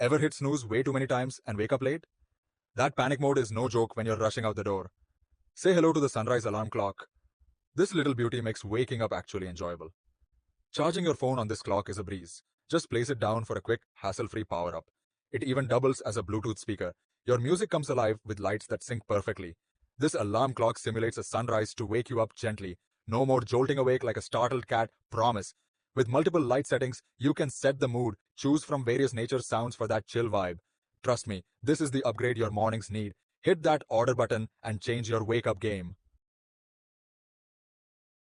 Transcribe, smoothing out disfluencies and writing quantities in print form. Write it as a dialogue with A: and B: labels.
A: Ever hit snooze way too many times and wake up late? That panic mode is no joke when you're rushing out the door. Say hello to the sunrise alarm clock. This little beauty makes waking up actually enjoyable. Charging your phone on this clock is a breeze. Just place it down for a quick, hassle-free power-up. It even doubles as a Bluetooth speaker. Your music comes alive with lights that sync perfectly. This alarm clock simulates a sunrise to wake you up gently. No more jolting awake like a startled cat, promise. With multiple light settings, you can set the mood, choose from various nature sounds for that chill vibe. Trust me, this is the upgrade your mornings need. Hit that order button and change your wake-up game.